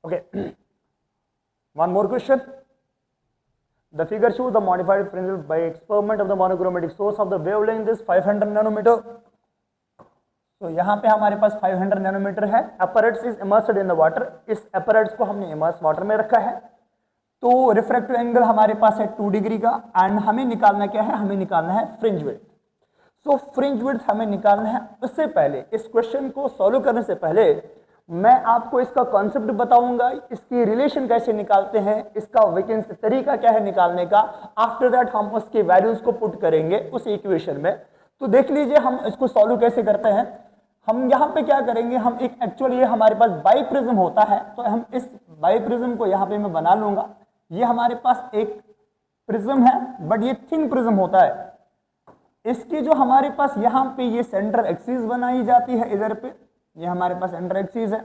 Okay, one more question. The figure shows the modified fringe by experiment of the monochromatic source of the wavelength is 500 nanometer. तो यहाँ पे हमारे पास 500 nanometre है. apparatus is immersed in the water. इस apparatus को हमने immersed water में रखा है. तो रिफ्रैक्टिव एंगल हमारे पास है 2 डिग्री का एंड हमें निकालना क्या है, हमें निकालना है फ्रिंज विड्थ. सो फ्रिंज विड्थ हमें निकालना है. उससे पहले इस क्वेश्चन को सॉल्व करने से पहले मैं आपको इसका कॉन्सेप्ट बताऊंगा, इसकी रिलेशन कैसे निकालते हैं, इसका वैकेंसी तरीका क्या है निकालने का. आफ्टर दैट हम उसके वैल्यूज को पुट करेंगे उस इक्वेशन में. तो देख लीजिए हम इसको सॉल्व कैसे करते हैं. हम यहाँ पे क्या करेंगे, हम एक एक्चुअली ये हमारे पास बाई प्रिज्म होता है, तो हम इस बाई प्रिज्म को यहाँ पे मैं बना लूंगा. ये हमारे पास एक प्रिज्म है बट ये थिन प्रिज्म होता है. इसकी जो हमारे पास यहाँ पे ये सेंटर एक्सिस बनाई जाती है, इधर पे ये हमारे पास सेंटर एक्सिस है.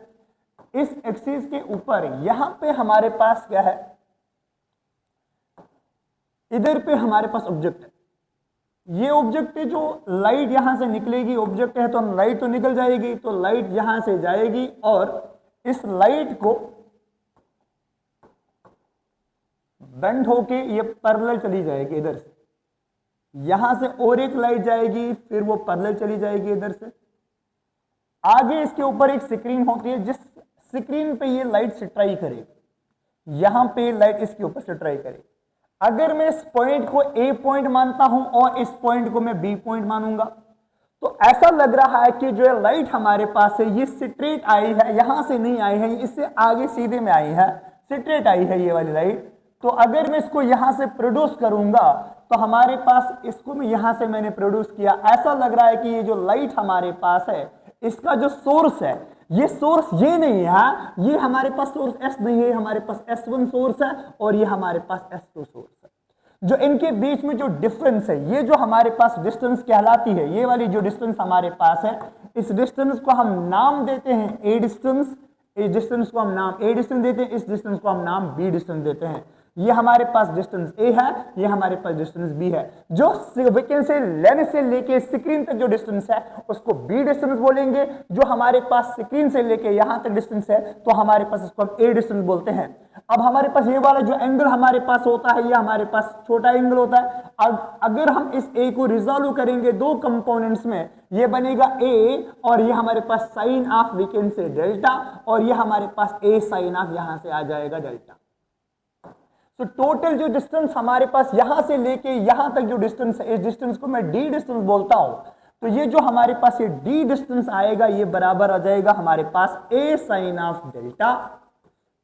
इस एक्सिस के ऊपर यहाँ पे हमारे पास क्या है, इधर पे हमारे पास ऑब्जेक्ट है. ये ऑब्जेक्ट है, जो लाइट यहां से निकलेगी, ऑब्जेक्ट है तो लाइट तो निकल जाएगी, तो लाइट यहां से जाएगी और इस लाइट को बेंड होके ये पैरेलल चली जाएगी इधर से. यहां से और एक लाइट जाएगी, फिर वो पैरेलल चली जाएगी इधर से. आगे इसके ऊपर एक स्क्रीन होती है, जिस स्क्रीन पे ये लाइट स्ट्राइक करेगी. यहां पे लाइट इसके ऊपर स्ट्राइक करेगी. अगर मैं इस पॉइंट को ए पॉइंट मानता हूं और इस पॉइंट को मैं बी पॉइंट मानूंगा, तो ऐसा लग रहा है कि जो लाइट हमारे पास है ये स्ट्रेट आई है, यहां से नहीं आई है, इससे आगे सीधे में आई है, स्ट्रेट आई है ये वाली लाइट. तो अगर मैं इसको यहां से प्रोड्यूस करूंगा तो हमारे पास, इसको मैं यहां से मैंने प्रोड्यूस किया, ऐसा लग रहा है कि ये जो लाइट हमारे पास है इसका जो सोर्स है, ये सोर्स ये नहीं है, ये हमारे पास सोर्स एस नहीं है, हमारे पास S1 सोर्स है और ये हमारे पास S2 सोर्स है. जो इनके बीच में जो डिफरेंस है, ये जो हमारे पास डिस्टेंस कहलाती है, ये वाली जो डिस्टेंस हमारे पास है, इस डिस्टेंस को हम नाम देते हैं ए डिस्टेंस. इस डिस्टेंस को हम नाम ए डिस्टेंस देते हैं, इस डिस्टेंस को हम नाम बी डिस्टेंस देते हैं. ये हमारे पास डिस्टेंस ए है, ये हमारे पास डिस्टेंस बी है. जो वैकेंसी लेने से लेके स्क्रीन तक जो डिस्टेंस है उसको बी डिस्टेंस बोलेंगे. जो हमारे पास स्क्रीन से लेके यहां तक डिस्टेंस है तो हमारे पास इसको हम ए डिस्टेंस बोलते हैं. अब हमारे पास ये वाला जो एंगल हमारे पास होता है, ये हमारे पास छोटा एंगल होता है. अगर हम इस ए को रिजॉल्व करेंगे दो कंपोनेंट्स में, ये बनेगा ए और ये हमारे पास साइन ऑफ वैकेंसी डेल्टा, और ये हमारे पास ए साइन ऑफ यहां से आ जाएगा डेल्टा. तो टोटल जो डिस्टेंस हमारे पास यहां से लेके यहां तक जो डिस्टेंस है, इस डिस्टेंस को मैं डी डिस्टेंस बोलता हूं. तो ये जो हमारे पास ये डी डिस्टेंस आएगा, ये बराबर आ जाएगा हमारे पास a sign of delta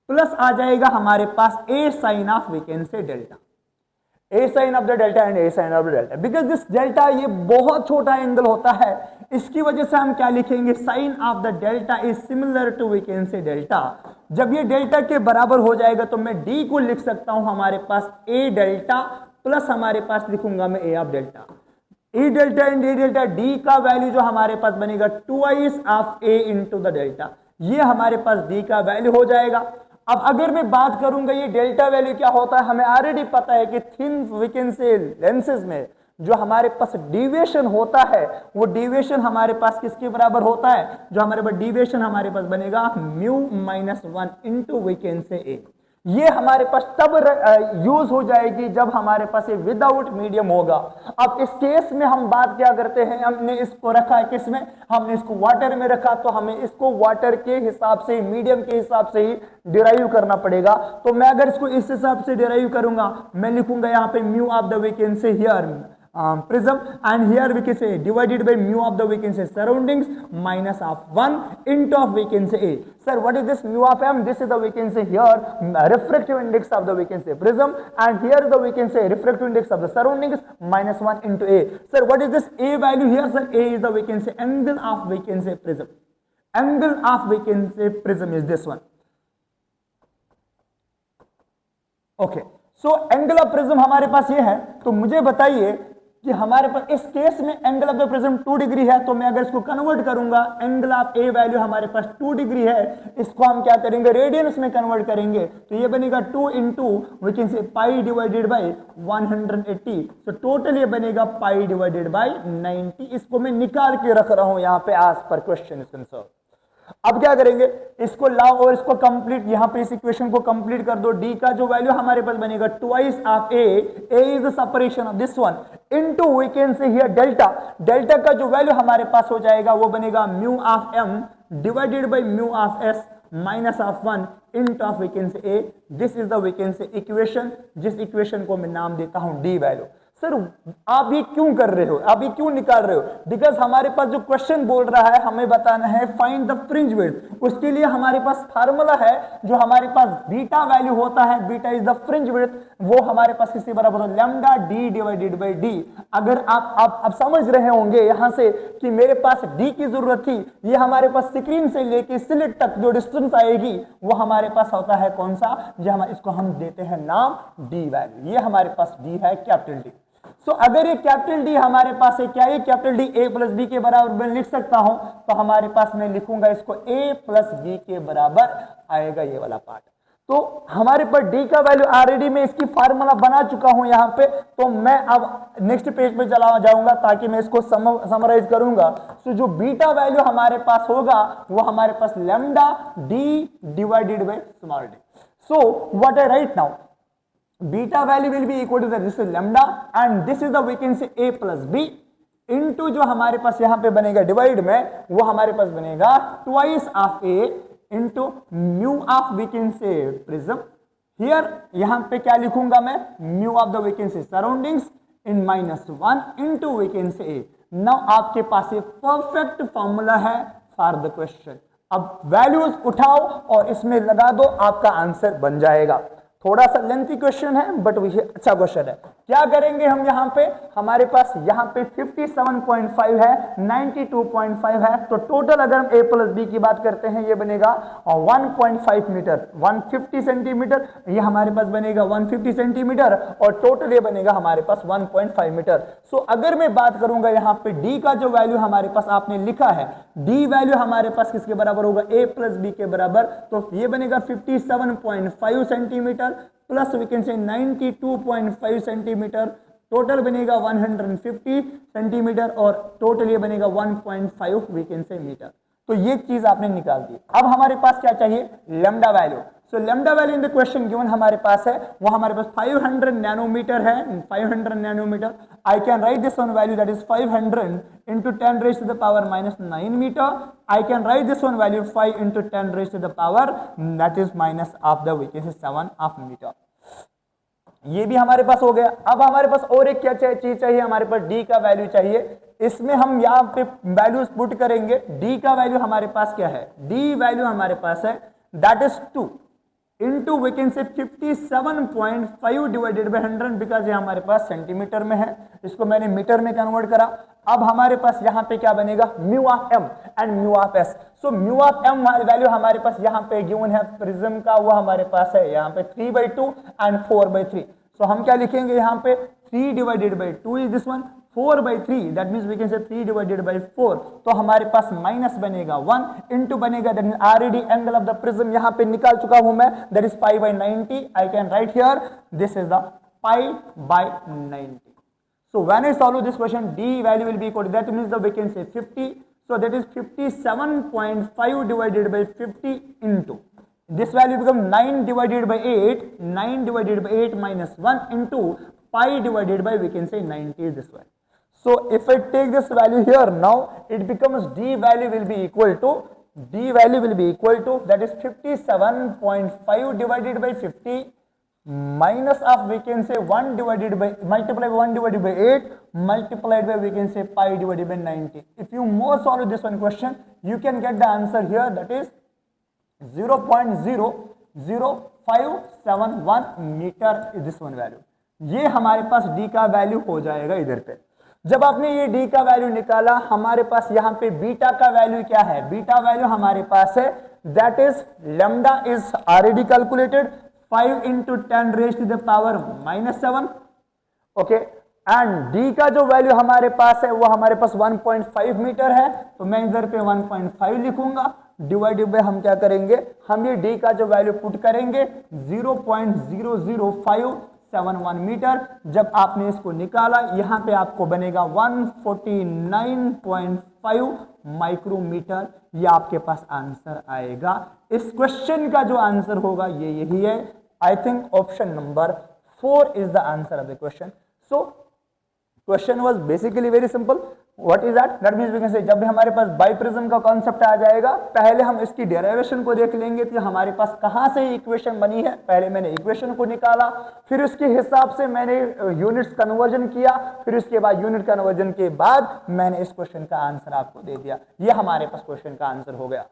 plus आ जाएगा हमारे पास a sign of vacancy delta. A sign of the delta and a sign of the delta. Because this delta ये बहुत छोटा एंगल होता है, इसकी वजह से हम क्या लिखेंगे, sine of the delta is similar to vacancy delta. जब ये डेल्टा के बराबर हो जाएगा तो मैं डी को लिख सकता हूं हमारे पास ए डेल्टा प्लस हमारे पास लिखूंगा मैं a of delta. A delta and a delta, D का वैल्यू जो हमारे पास बनेगा twice of A into the delta. ये हमारे पास डी का वैल्यू हो जाएगा. अब अगर मैं बात करूंगा ये डेल्टा वैल्यू क्या होता है, हमें ऑलरेडी पता है कि थिन वैकेंसी लेंसेज में जो हमारे पास डिविएशन होता है, वो डिविएशन हमारे पास किसके बराबर होता है, जो हमारे पास डिविएशन हमारे पास बनेगा म्यू -1 इंटू वैकेंसी ए. ये हमारे पास तब यूज हो जाएगी जब हमारे पास ये विदाउट मीडियम होगा. अब इस केस में हम बात क्या करते हैं, हमने इसको रखा है किसमें, हमने इसको वाटर में रखा, तो हमें इसको वाटर के हिसाब से, मीडियम के हिसाब से ही डिराइव करना पड़ेगा. तो मैं अगर इसको इस हिसाब से डिराइव करूंगा, मैं लिखूंगा यहाँ पे mu of the vacancy here prism, and here we can say divided by mu of the vacancy surroundings minus of 1 into of vacancy A. Sir, what is this mu of M? This is the vacancy here, refractive index of the vacancy prism, and here the vacancy refractive index of the surroundings minus 1 into A. Sir, what is this A value here? Sir, A is the vacancy angle of vacancy prism. Angle of vacancy prism is this one. Okay, so angle of prism हमारे पास ये है. तो मुझे बताइए कि हमारे पास इस case में angle of the prism 2 degree है, तो मैं अगर इसको कन्वर्ट करूंगा, एंगल ऑफ ए वैल्यू हमारे पास 2 डिग्री है, इसको हम क्या करेंगे, रेडियंस में कन्वर्ट करेंगे, तो ये बनेगा 2 इंटू वी कैन से पाई डिवाइडेड बाई 180, तो टोटल ये बनेगा पाई डिवाइडेड बाई 90। इसको मैं निकाल के रख रहा हूं यहां पे as per question is concern. अब क्या करेंगे, इसको लाओ और इसको कंप्लीट, यहां पे इस इक्वेशन को कंप्लीट कर दो। डी का जो वैल्यू हमारे पास बनेगा twice of A is the separation of this one into we can say here delta, delta का जो वैल्यू हमारे पास हो जाएगा वो बनेगा mu of M divided by mu of S minus of 1 into of we can say A. This is the we can say equation, जिस equation को मैं नाम देता हूं डी वैल्यू। सर आप ये क्यों कर रहे हो, आप ये क्यों निकाल रहे हो, बिकॉज हमारे पास जो क्वेश्चन बोल रहा है हमें बताना है फाइंड द फ्रिंज विड्थ, उसके लिए हमारे पास फार्मूला है, जो हमारे पास बीटा वैल्यू होता है, beta is the fringe width, वो हमारे पास किसके बराबर होता है, lambda D divided bye D. अगर आप समझ रहे होंगे यहां से कि मेरे पास डी की जरूरत थी, ये हमारे पास स्क्रीन से लेके स्लिट तक जो डिस्टेंस आएगी वो हमारे पास होता है कौन सा, जो हम इसको हम देते हैं नाम डी वैल्यू, ये हमारे पास डी है कैपिटल डी। सो अगर ये कैपिटल डी हमारे पास है, क्या ये capital D A plus B के बराबर मैं लिख सकता हूं, तो हमारे पास मैं लिखूंगा इसको ए प्लस बी के बराबर आएगा ये वाला पार्ट। तो हमारे पास डी का वैल्यू ऑलरेडी मैं इसकी फार्मूला बना चुका हूं यहां पे, तो मैं अब नेक्स्ट पेज पे चला जाऊंगा ताकि मैं इसको समराइज करूंगा। सो जो बीटा वैल्यू हमारे पास होगा वो हमारे पास lambda D divided by small D. So what I write now, beta value will be equal to this is lambda and this is the we can say a plus B into जो हमारे पास यहां पे बनेगा divide में, वो हमारे पास बनेगा twice of A into mu of we can say prism. Here यहां पे क्या लिखूंगा मैं, mu of the we can say surroundings in -1 into we can say A. Now आपके पास ये परफेक्ट फॉर्मूला है फॉर द क्वेश्चन। अब वैल्यूज उठाओ और इसमें लगा दो, आपका आंसर बन जाएगा। थोड़ा सा लेंथी क्वेश्चन है बट ये अच्छा क्वेश्चन है। क्या करेंगे हम यहां पे, हमारे पास यहां पे 57.5 है, 92.5 है, तो टोटल अगर हम a प्लस बी की बात करते हैं ये बनेगा 1.5 मीटर, 150 सेंटीमीटर, ये हमारे पास बनेगा 150 सेंटीमीटर और टोटल ये बनेगा हमारे पास 1.5 मीटर। सो अगर मैं बात करूंगा यहाँ पे d का जो वैल्यू हमारे पास आपने लिखा है, d वैल्यू हमारे पास किसके बराबर होगा, a प्लस बी के बराबर, तो ये बनेगा 57.5 सेंटीमीटर प्लस वी कैन से 92.5 सेंटीमीटर, टोटल बनेगा 150 सेंटीमीटर और टोटल ये बनेगा 1.5 वी कैन से मीटर। तो ये चीज आपने निकाल दी। अब हमारे पास क्या चाहिए, lambda value. So lambda value in the question given हमारे पास है, वो हमारे पास 500 नैनोमीटर है, 500 nanometre. I can write this one value that is 500 into 10 raised to the power -9 meter. I can write this one value 5 into 10 raised to the power that is minus of the which is 7 of meter. ये भी हमारे पास हो गया। अब हमारे पास और एक क्या चीज चाहिए, हमारे पास d का वैल्यू चाहिए। इसमें हम यहाँ पे वैल्यूज पुट करेंगे। d का वैल्यू हमारे पास क्या है, d वैल्यू हमारे पास है that is 2 into we can say 57.5 divided by 100, because ये हमारे पास सेंटीमीटर में है, इसको मैंने मीटर में कन्वर्ट करा। अब हमारे पास यहाँ पे क्या बनेगा, mu of M and mu of S. So mu of M value हमारे पास यहाँ पे गिवन है प्रिज्म का, वो हमारे पास है यहाँ पे 3/2 एंड 4/3। सो हम क्या लिखेंगे यहाँ पे 3 divided by 2 is this one, 4/3 that means we can say 3 divided by 4। तो हमारे पास माइनस बनेगा 1 इनटू बनेगा that means already angle of the prism यहां पे निकाल चुका हूं मैं, that is π/90। I can write here this is the π/90। So when I solve this question d value will be equal to that means the we can say 50, so that is 57.5 divided by 50 into this value become 9 divided by 8, 9 divided by 8 minus 1 into pi divided by we can say 90 is this one. So if I take this value here now, it becomes d value will be equal to that is 57.5 divided by 50 minus of we can say 1 divided by multiply 1 divided by 8 multiplied by we can say pi divided by 90. If you more solve this one question, you can get the answer here, that is 0.00571 metre is this one value. ये हमारे पास d का value हो जाएगा इधर पे। जब आपने ये d का वैल्यू निकाला, हमारे पास यहाँ पे बीटा का वैल्यू क्या है, बीटा वैल्यू हमारे पास है that is lambda is already calculated 5 into 10 raised to the power -7, okay. And D का जो वैल्यू हमारे पास है वो हमारे पास 1.5 मीटर है, तो मैं इधर पे 1.5 लिखूंगा। डिवाइडेड बाय हम क्या करेंगे, हम ये डी का जो वैल्यू पुट करेंगे 0.00571 मीटर। जब आपने इसको निकाला यहां पे आपको बनेगा 149.5 माइक्रोमीटर। ये आपके पास आंसर आएगा। इस क्वेश्चन का जो आंसर होगा ये यही है। I think option number 4 is the answer of the question. So question was basically very simple. What is that means we can say, जब भी हमारे पास बाइप्रिज्म का कॉन्सेप्ट आ जाएगा, पहले हम इसकी डेरिवेशन को देख लेंगे कि हमारे पास कहां से इक्वेशन बनी है। पहले मैंने इक्वेशन को निकाला, फिर उसके हिसाब से मैंने यूनिट्स कन्वर्जन किया, फिर उसके बाद यूनिट कन्वर्जन के बाद मैंने इस क्वेश्चन का आंसर आपको दे दिया। ये हमारे पास क्वेश्चन का आंसर हो गया।